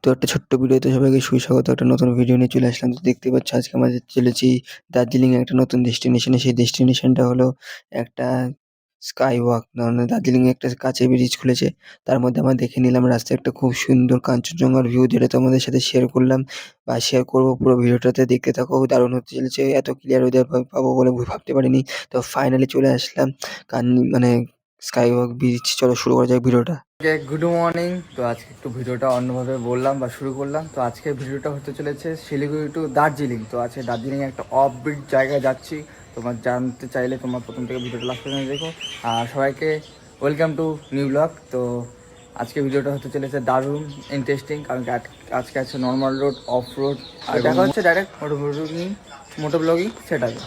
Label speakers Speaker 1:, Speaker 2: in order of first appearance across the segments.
Speaker 1: তো একটা ছোট্ট ভিডিওতে সবাইকে সুস্বাগত। একটা নতুন ভিডিও নিয়ে চলে আসলাম। তো দেখতে পাচ্ছ আজকে আমরা চলেছি দার্জিলিং এ একটা নতুন ডেস্টিনেশনে। সেই ডেস্টিনেশনটা হলো একটা স্কাই ওয়াক। মানে দার্জিলিং এ একটা কাঁচের ব্রিজ খুলেছে। তার মধ্যে আমরা দেখে নিলাম রাস্তায় একটা খুব সুন্দর কাঞ্চনজঙ্ঘার ভিউ, যেটা তোমাদের সাথে শেয়ার করলাম বা শেয়ার করব। পুরো ভিডিওটাতে দেখতে থাকো, দারুণ হতে চলেছে। এত ক্লিয়ার ওয়েদার পাবো বলে ভাবতে পারিনি। তো ফাইনালি চলে আসলাম মানে স্কাই ওয়াক ব্রিজ। চলো শুরু করা যাক ভিডিওটা।
Speaker 2: Good morning. তো আজকে একটু ভিডিওটা অন্যভাবে বললাম বা শুরু করলাম। তো আজকে ভিডিওটা হতে চলেছে শিলিগুড়ি টু দার্জিলিং। তো আজকে দার্জিলিং একটা অফবিট জায়গায় যাচ্ছি। তোমার জানতে চাইলে তোমার প্রথম থেকে ভিডিওটা লাস্ট পর্যন্ত দেখো। আর সবাইকে ওয়েলকাম টু নিউ ব্লগ। তো আজকে ভিডিওটা হতে চলেছে দারুণ ইন্টারেস্টিং, কারণ আজকে আছে নর্মাল রোড, অফ রোড, আর দেখা হচ্ছে ডাইরেক্ট মোটো ব্লগিং সেটাকে।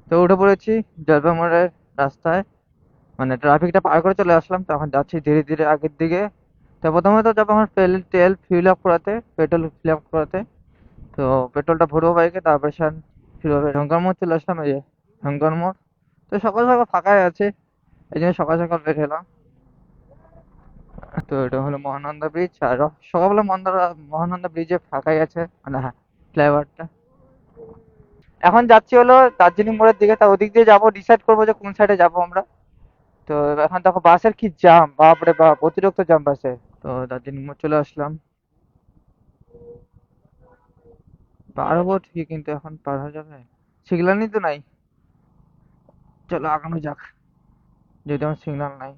Speaker 2: তো উঠে পড়েছি জলপাইগুড়ির রাস্তায়, মানে ট্রাফিকটা পার করে চলে আসলাম। তো এখন যাচ্ছি ধীরে ধীরে আগের দিকে। তো প্রথমে তো যাবো আমার তেল ফিল আপ করাতে, পেট্রোল ফিল আপ করাতে। তো পেট্রোলটা ভরবো বাইকে, তারপরে ফিল হবে। শঙ্কর মোড় চলে আসলাম, এই যে শঙ্কর মোড়। তো সকাল সকাল ফাঁকাই আছে, এই জন্য সকাল সকাল বের হলাম। তো এটা হলো মহানন্দা ব্রিজ, আর সকালবেলা মহানন্দা ব্রিজে ফাঁকাই আছে, মানে হ্যাঁ, ফ্লাইওভারটা। এখন যাচ্ছি হলো দার্জিলিং মোড়ের দিকে। তা ওদিক দিয়ে যাবো, ডিসাইড করবো যে কোন সাইডে যাবো আমরা। তো এখন দেখো বাসের কি জাম, বাপরে বাপ, অতিরিক্ত জাম বাসে। তো দার্জিলিং মোড় চলে আসলাম। পার হবো ঠিক, কিন্তু এখন পার হয়ে যাবে, সিগন্যালই তো নাই। চলো আগানো যাক, যদি আমার সিগন্যাল নাই।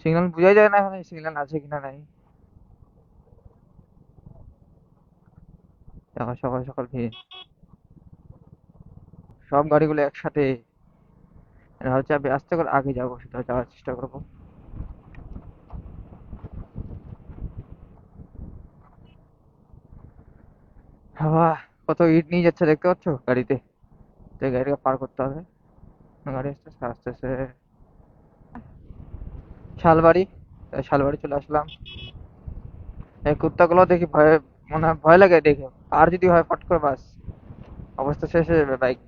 Speaker 2: সিগন্যাল বোঝাই যায় না এখন সিগন্যাল আছে কিনা নাই। দেখো সকাল সকাল ভিড়, সব গাড়িগুলো একসাথে। এটা হচ্ছে আমি আস্তে করে আগে যাবো, সেটা যাওয়ার চেষ্টা করবো। হাওয়া, কত ইট নিয়ে যাচ্ছে দেখতে পাচ্ছ গাড়িতে। তো এই গাড়িটাকে পার করতে হবে। গাড়ি আসতেছে আস্তে আস্তে। শালবাড়ি, শালবাড়ি চলে আসলাম। এই কুত্তাগুলো দেখি ভয়ে, মনে হয় ভয় লাগে দেখে। আর যদি হয় ফট করে বাস, অবস্থা শেষ হয়ে যাবে বাইক।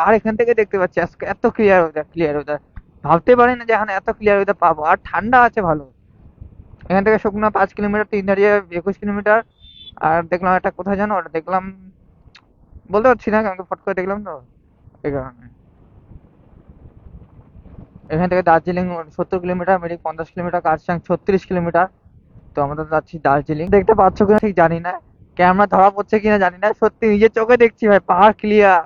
Speaker 2: আর এখান থেকে দেখতে পাচ্ছি আজকে এত ক্লিয়ার ওয়েদার ভাবতে পারি না যে এখানে এত ক্লিয়ার ওয়েদার পাবো। আর ঠান্ডা আছে ভালো। এখান থেকে শুকনো 5 কিলোমিটার, তিন দাঁড়িয়ে 21 কিলোমিটার। আর দেখলাম একটা কোথায় জানো, ওটা দেখলাম, বলতে পারছি না কারণ ফট করে দেখলাম তো, এই কারণে। এখান থেকে Darjeeling 70 kilometre, Mirik 50 kilometre, Kurseong 36 kilometre. তো আমরা তো যাচ্ছি দার্জিলিং। দেখতে পাচ্ছ কিনা ঠিক জানি না, ক্যামেরা ধরা পড়ছে কিনা জানি না। সত্যি নিজের চোখে দেখছি ভাই, পাহাড় ক্লিয়ার,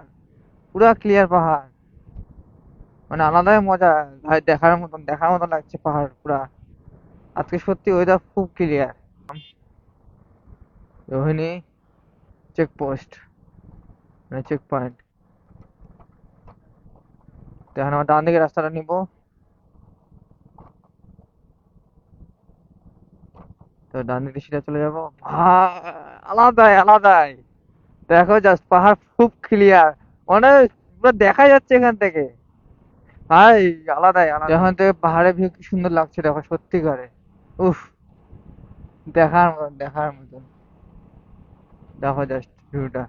Speaker 2: পুরা ক্লিয়ার পাহাড়, মানে আলাদাই মজা ভাই। দেখার মতন লাগছে পাহাড় পুরা। আজকে সত্যি ওয়েদার খুব ক্লিয়ার। রোহিণী চেকপোস্ট, মানে চেক পয়েন্ট। তো এখন আমার ডান দিকে রাস্তাটা নিবো। তো ডান দিকে সিধা চলে যাবো ভাই। আলাদাই দেখো, জাস্ট পাহাড় খুব ক্লিয়ার, মানে পুরো দেখা যাচ্ছে এখান থেকে ভাই। আলাদাই এখান থেকে পাহাড়ের ভিউ কি সুন্দর লাগছে দেখো, সত্যিকারে। উফ, দেখার মতন। দেখো জাস্ট ভিউটা।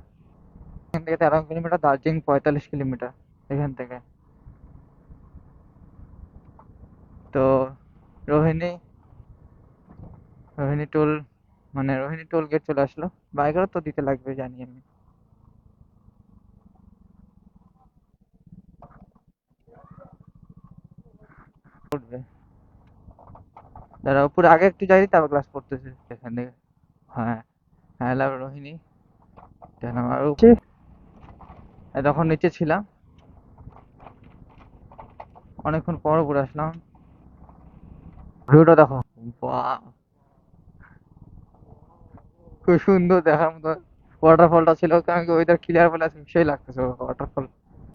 Speaker 2: এখান থেকে 13 কিলোমিটার, দার্জিলিং 45 কিলোমিটার এখান থেকে। তো রোহিণী রোহিণী টোল, মানে রোহিণী টোল গেট চলে আসলো। বাইকেরও তো দিতে লাগবে জানি আমি। উঠবে, দাঁড়া উপরে আগে একটু যাই, তারপর ক্লাস করতেছে এখান থেকে। হ্যাঁ, হ্যাঁ লাভ রোহিণী। কেন আমার তখন নিচে ছিলাম, অনেকক্ষণ পর উপরে আসলাম। ভিউটা দেখো, বাহ, খুব সুন্দর দেখার মতো। ওয়াটারফলটা ছিল, কারণ কি ওয়েদার ক্লিয়ার বলে আজকে সেই লাগতেছে ওয়াটারফল।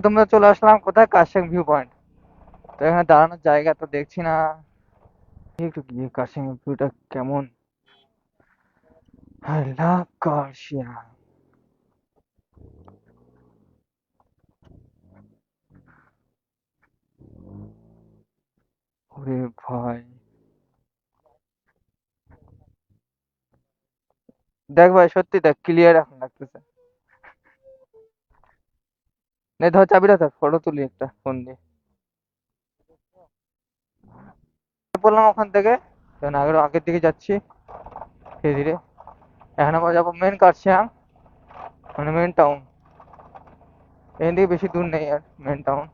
Speaker 2: তোমরা চলে আসলাম কোথায়, কাশিয়াং ভিউ পয়েন্ট। তো এখানে দাঁড়ানোর জায়গা তো দেখছি না, একটু গিয়ে কাশিয়াং ভিউটা কেমন। I love Kurseong. ওরে ভাই, দেখ ভাই সত্যি দেখ, ক্লিয়ার এখন লাগতেছে। নে ধর চাবিটা, ধর ফটো তুলি একটা ফোন দিয়ে। বললাম ওখান থেকে,
Speaker 3: কারণ আগের দিকে যাচ্ছি ধীরে ধীরে। এখন আমরা যাবো মেন কার্শিয়াং, মানে মেন টাউন। এখান থেকে বেশি দূর নেই আর মেন টাউন।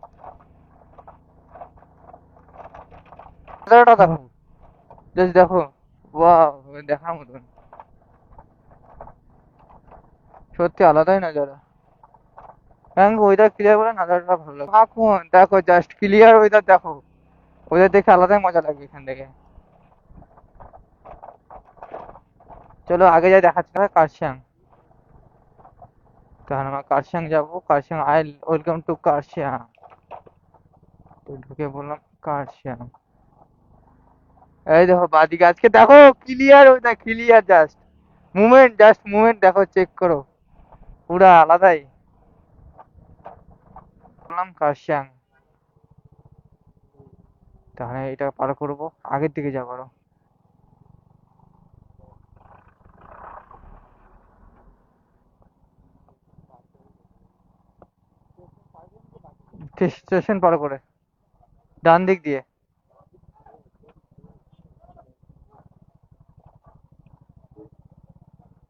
Speaker 3: দেখো, জাস্ট দেখো, ওয়াও, দেখার মতন, সত্যি আলাদাই নজারা। হ্যাঁ, ওয়েদার ক্লিয়ার বলে নজারাটা ভালো লাগে। থাকুন, দেখো জাস্ট ক্লিয়ার ওয়েদার, দেখো ওয়েদার দেখে আলাদাই মজা লাগবে এখান থেকে। চলো আগে যাই, দেখাচ্ছি কার্শিয়াং। কারণ আমরা কার্শিয়াং যাবো, Kurseong I welcome to Kurseong. তো ঢুকে বললাম কার্শিয়াং। এই দেখো বাদিকে আজকে দেখো clear weather, clear just movement দেখো, চেক করো, পুরা আলাদাই। বললাম কার্শিয়াং, তাহলে এটা পার করবো, আগের দিকে যাবো আরো। স্টেশন পার করে ডান দিক দিয়ে।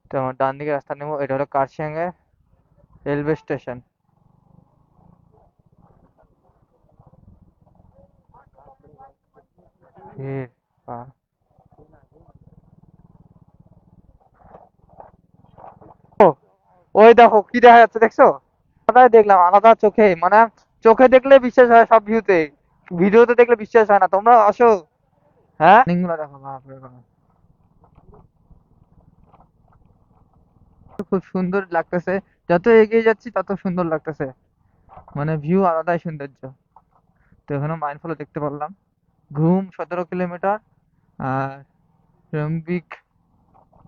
Speaker 3: তো আমার ডান দিকে রাস্তা নেবো, এটা হলো কার্শিয়াং এর রেলওয়ে স্টেশন। ওই দেখো কি দেখা যাচ্ছে, দেখছো? আলাদাই দেখলাম, আলাদা চোখে, মানে চোখে দেখলে বিশ্বাস হয় সব ভিউতে, ভিডিওতে দেখলে বিশ্বাস হয় না। তোমরা আসো। হ্যাঁ, লিঙ্কগুলো দেখো, বাপরে বাপ, খুব সুন্দর লাগতেছে। যত এগিয়ে যাচ্ছি তত সুন্দর লাগতেছে, মানে ভিউ আলাদাই সৌন্দর্য। তো এখানে মাইনফল দেখতে পারলাম, ঘুম 17 কিলোমিটার, আর রম্বিক।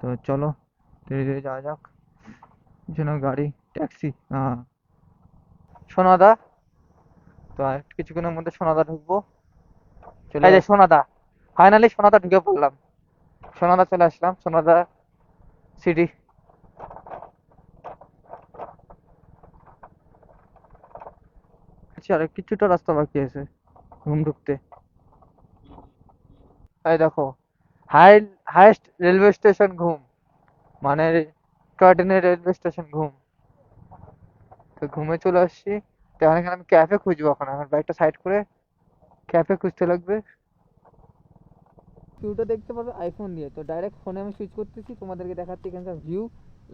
Speaker 3: তো চলো ধীরে ধীরে যাওয়া যাক। পিছনে গাড়ি, ট্যাক্সি, সোনাদা। তো আর কিছুক্ষণের মধ্যে সোনাদা ঢুকবো। চলে এই যে সোনাদা, ফাইনালি সোনাদা ঢুকে পড়লাম। সোনাদা চলে আসলাম, সোনাদা সিটি। আর কিছুটা রাস্তা বাকি আছে ঘুম ঢুকতে। এই দেখো, হাইস্ট রেলওয়ে স্টেশন ঘুম, মানে টয় ট্রেনের রেলওয়ে স্টেশন ঘুম। তো ঘুমে চলে আসছি। তো এখানে আমি ক্যাফে খুঁজবো, এখন আমার বাইকটা সাইড করে ক্যাফে খুঁজতে লাগবে। ভিউটা দেখতে পাবে আইফোন দিয়ে, তো ডাইরেক্ট ফোনে আমি সুইচ করতেছি, তোমাদেরকে দেখাচ্ছি এখানকার ভিউ।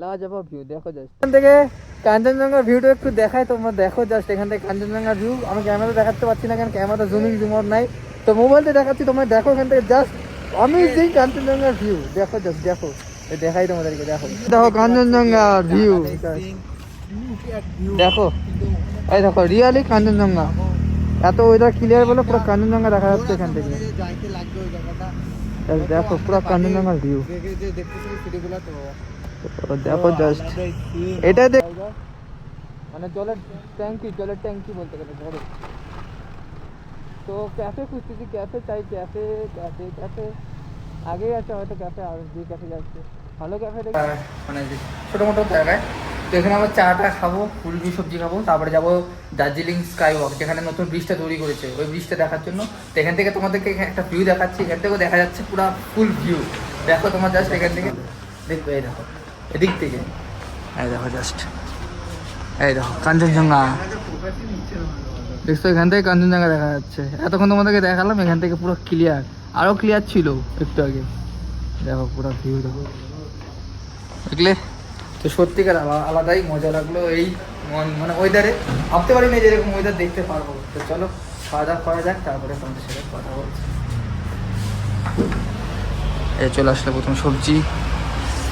Speaker 3: লাজবাব ভিউ, দেখো জাস্ট এখান থেকে কাঞ্চনজঙ্ঘার ভিউটা একটু দেখাই, তোমরা দেখো জাস্ট এখান থেকে কাঞ্চনজঙ্ঘার ভিউ। আমি ক্যামেরা দেখাতে পারছি না, কারণ ক্যামেরা জুম আউট নাই, তো মোবাইলতে দেখাচ্ছি। তোমরা দেখো এখান থেকে জাস্ট অ্যামেজিং কাঞ্চনজঙ্ঘার ভিউ, দেখো জাস্ট দেখো, দেখাই তোমাদেরকে, দেখো দেখো কাঞ্চনজঙ্ঘার ভিউ, দেখো এই দেখো রিয়ালি কাঞ্চনজঙ্ঘা। এত ওয়েদার ক্লিয়ার বলে পুরো কাঞ্চনজঙ্ঘা দেখা যাচ্ছে এখান থেকে। দেখো পুরো কাঞ্চনজঙ্ঘার ভিউ, দেখো জাস্ট এটা দেখ, মানে জলের ট্যাঙ্কি বলতে গেলে বড়। তো ক্যাফে খুঁজতেছি, ক্যাফে চাই, ক্যাফে ক্যাফে ক্যাফে আগেই আছে হয়তো ক্যাফে, আর যে ক্যাফে যাচ্ছে ভালো ক্যাফে দেখি,
Speaker 2: মানে ছোটো মোটো জায়গায়। তো এখানে আমরা চাটা খাবো, ফুলকপি সবজি খাবো, তারপরে যাবো দার্জিলিং স্কাই ওয়াক, যেখানে নতুন ব্রিজটা তৈরি করেছে, ওই ব্রিজটা দেখার জন্য। তো এখান থেকে তোমাদেরকে একটা ভিউ দেখাচ্ছি, এখান থেকেও দেখা যাচ্ছে পুরো ফুল ভিউ। দেখো তোমার জাস্ট এখান থেকে দেখবে, এই দেখো এদিক থেকে, এই দেখো জাস্ট, এই দেখো কাঞ্চনজঙ্ঘা দেখছো, এখান থেকে কাঞ্চনজঙ্ঘা দেখা যাচ্ছে। এতক্ষণ তোমাদেরকে দেখালাম, এখান থেকে পুরো ক্লিয়ার, আরও ক্লিয়ার ছিল একটু আগে। দেখো পুরো ভিউ দেখো, দেখলে? তো সত্যিকার আলাদাই মজা লাগলো এই মানে ওয়েদারে। ভাবতে পারি না যে এরকম ওয়েদার দেখতে পারবো। তো চলো খাওয়া দাওয়া করা যাক, তারপরে তোমাদের সাথে কথা বলছি। এই চলে আসলে প্রথম সবজি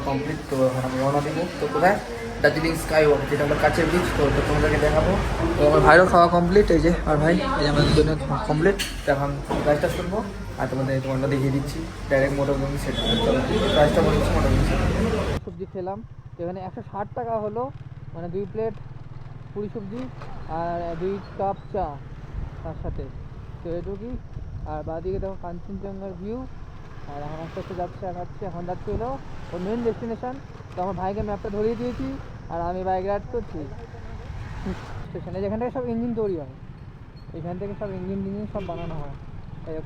Speaker 2: কমপ্লিট। তো এখন আমি রওনা দিব। তো কোথায়? দার্জিলিং স্কাই ওয়াক, যেটা হলো কাছের ব্রিজ। তো তোমাদেরকে দেখাবো। তো আমার ভাইরও খাওয়া কমপ্লিট, এই যে আর ভাই, এই যে আমাদের জন্য কমপ্লিট। তো এখন প্রাইসটা শুনবো, আর তোমাদের দেখিয়ে দিচ্ছি ডাইরেক্ট মোটরভূমি সেট। চলো প্রাইসটা বলে দিচ্ছি মোটরভূমি সেট।
Speaker 3: সবজি খেলাম, এখানে 160 টাকা হলো, মানে 2 প্লেট পুরি সবজি আর 2 কাপ চা তার সাথে। তো এটুকুই। আর বাদিকে দেখো কাঞ্চনজঙ্ঘার ভিউ। আর এখন আস্তে আস্তে এখন যাচ্ছি হলো ওর মেন ডেস্টিনেশন। তো আমার ভাইকে ম্যাপটা ধরিয়ে দিয়েছি, আর আমি বাইক রাইড করছি স্টেশনে, যেখান থেকে সব ইঞ্জিন তৈরি হয়, এখান থেকে সব ইঞ্জিন সব বানানো হয়।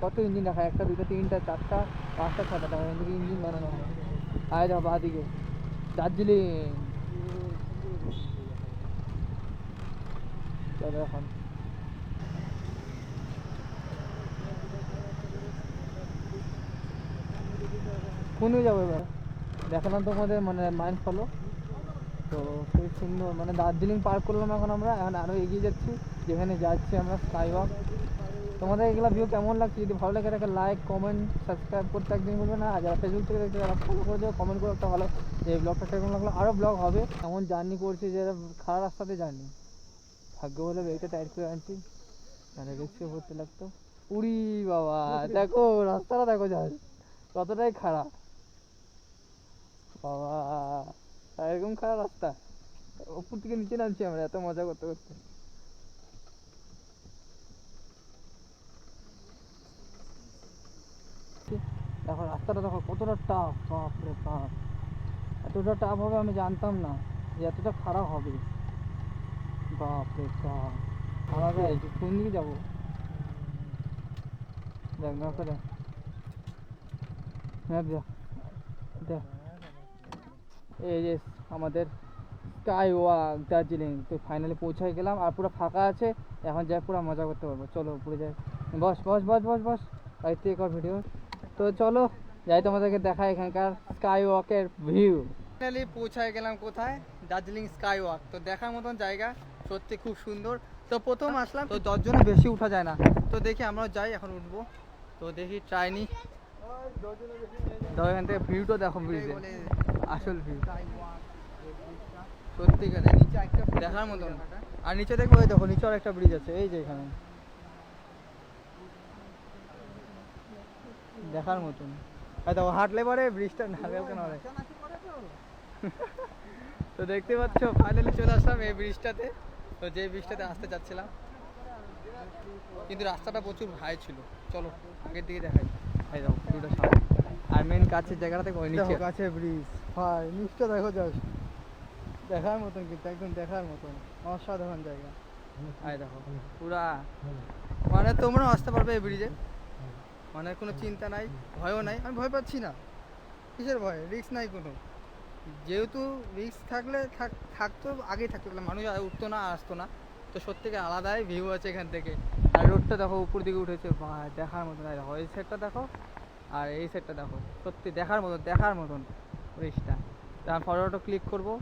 Speaker 3: কত ইঞ্জিন রাখা, 1টা 2টা 3টা 4টা 5টা 6টা টাকা থেকে ইঞ্জিন বানানো হয়। আয় যাও বাদিকে দার্জিলিং। চলো এখন কোন যাবো এবার দেখালাম তোমাদের, মানে মাইন্ড ফলো। তো খুব সুন্দর, মানে দার্জিলিং পার করলাম এখন আমরা, এখন আরও এগিয়ে যাচ্ছি যেখানে যাচ্ছি আমরা স্কাই ওয়াক। তোমাদের এগুলো ভিউ কেমন লাগছে, যদি ভালো লাগে একটা লাইক কমেন্ট সাবস্ক্রাইব করতে একদিন বলবে না। আর যারা ফেসবুক থেকে দেখতে তারা ফলো করে দেবে, কমেন্ট করে একটা ভালো যে এই ব্লগটা কেমন লাগলো। আরও ব্লগ হবে, এমন জার্নি করছি যে খারাপ রাস্তাতে জার্নি, ভাগ্য বলে এইটা টাইট করে আনছি, তাহলে রিক্সে ভরতে লাগতো। উড়ি বাবা, দেখো রাস্তাটা দেখো যাস কতটাই খারাপ বাবা, এরকম খারাপ রাস্তা। উপর থেকে নিচে নামছি আমরা এত মজা করতে করতে। দেখো রাস্তাটা দেখো কতটা টাফ, বাপ রে বাপ, এতটা টাফ হবে আমি জানতাম না যে এতটা খারাপ হবে, বাপ রে বাপ। আমাকে কোন দিকে যাবো দেখ না করে ম্যাপ দেখ দেখ, এই যে আমাদের স্কাই ওয়াক দার্জিলিং। তো ফাইনালি পৌঁছাই গেলাম, আর পুরো ফাঁকা আছে, এখন যাই পুরো মজা করতে পারবো। চলো উপরে যাই, বস বস বস বস বস, বাড়িতে কর ভিডিও। তো চলো যাই, তোমাদেরকে দেখাই এখানকার স্কাই ওয়াকের ভিউ। ফাইনালি পৌঁছাই গেলাম কোথায়, দার্জিলিং স্কাই ওয়াক। তো দেখার মতন জায়গা, সত্যি খুব সুন্দর। তো প্রথম আসলাম, তো 10 জনের বেশি উঠা যায় না, তো দেখি আমরাও যাই, এখন উঠবো। তো দেখি ট্রাই নি, এখান থেকে ভিউটা দেখো, ব্রিজে আসল ভিউ সত্যিকারে দেখার মতন। আর নিচে দেখো, ওই দেখো নিচে আর একটা ব্রিজ আছে, এই যে এখানে দেখার মতন। আর দেখো হাঁটলে পরে ব্রিজটা নাগাল কেন হয়। তো দেখতে পাচ্ছ ফাইনালি চলে আসলাম এই ব্রিজটাতে। তো যে ব্রিজটাতে আসতে চাচ্ছিলাম, কিন্তু রাস্তাটা প্রচুর হাই ছিল। চলো আগের দিকে দেখাই, এই দেখো ভিউটা সামনে। আর মেন কাছের জায়গাটা দেখো, ওই নিচে কাছে ব্রিজ, ভাই নিচটা দেখো জাস্ট দেখার মতন, কিন্তু একদম দেখার মতন অসাধারণ জায়গা। আয় দেখো পুরা, মানে তোমরাও আসতে পারবে এই ব্রিজে, মানে কোনো চিন্তা নাই, ভয়ও নাই। আমি ভয় পাচ্ছি না, কিসের ভয়, রিস্ক নাই কোনো। যেহেতু রিস্ক থাকলে থাকতো আগেই থাকতো, মানুষ উঠতো না আসতো না। তো সত্যিকার আলাদাই ভিউ আছে এখান থেকে। আর রোডটা দেখো উপর দিকে উঠেছে, ভাই দেখার মতন। দেখো এই সাইডটা দেখো আর এই সাইডটা দেখো, সত্যি দেখার মতন, দেখার মতন ব্রিজটা। তো আমি ফটোটা ক্লিক করবো।